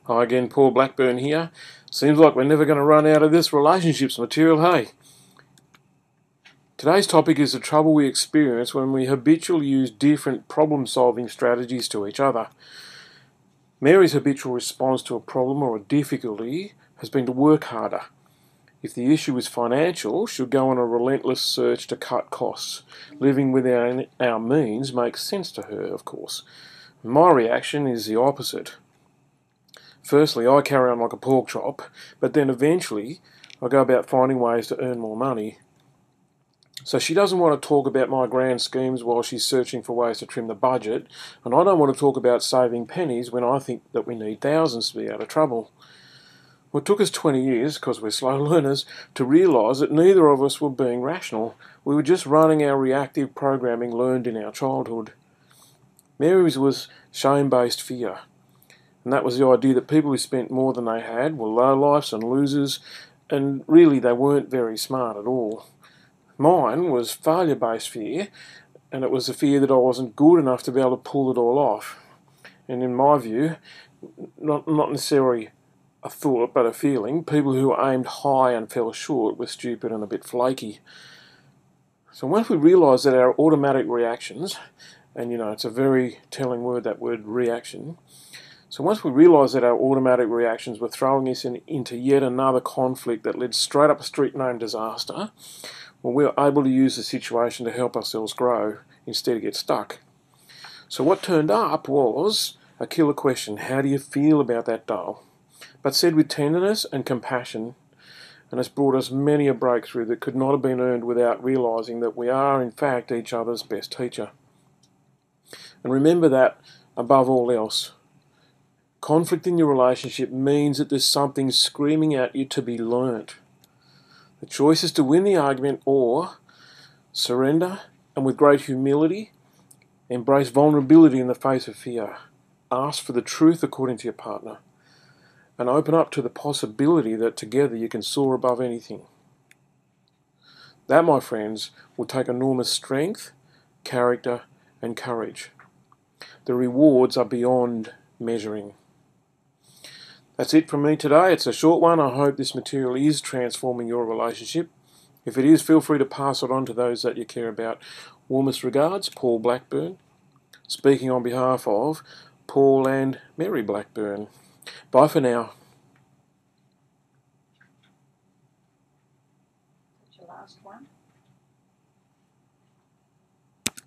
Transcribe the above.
Hi again, Paul Blackburn here. Seems like we're never going to run out of this relationships material, hey? Today's topic is the trouble we experience when we habitually use different problem-solving strategies to each other. Mary's habitual response to a problem or a difficulty has been to work harder. If the issue is financial, she'll go on a relentless search to cut costs. Living within our means makes sense to her, of course. My reaction is the opposite. Firstly, I carry on like a pork chop, but then eventually I go about finding ways to earn more money. So she doesn't want to talk about my grand schemes while she's searching for ways to trim the budget, and I don't want to talk about saving pennies when I think that we need thousands to be out of trouble. Well, it took us 20 years, because we're slow learners, to realise that neither of us were being rational. We were just running our reactive programming learned in our childhood. Mary's was shame-based fear. And that was the idea that people who spent more than they had were lowlifes and losers, and really they weren't very smart at all. Mine was failure-based fear, and it was the fear that I wasn't good enough to be able to pull it all off. And in my view, not necessarily a thought, but a feeling, people who aimed high and fell short were stupid and a bit flaky. So once we realise that our automatic reactions, and it's a very telling word, that word reaction, so once we realised that our automatic reactions were throwing us into yet another conflict that led straight up a street named disaster, well, we were able to use the situation to help ourselves grow instead of get stuck. So what turned up was a killer question: how do you feel about that doll? But said with tenderness and compassion, and it's brought us many a breakthrough that could not have been earned without realising that we are in fact each other's best teacher. And remember that above all else, conflict in your relationship means that there's something screaming at you to be learnt. The choice is to win the argument or surrender and with great humility embrace vulnerability in the face of fear. Ask for the truth according to your partner and open up to the possibility that together you can soar above anything. That, my friends, will take enormous strength, character and courage. The rewards are beyond measuring. That's it from me today. It's a short one. I hope this material is transforming your relationship. If it is, feel free to pass it on to those that you care about. Warmest regards, Paul Blackburn, speaking on behalf of Paul and Mary Blackburn. Bye for now.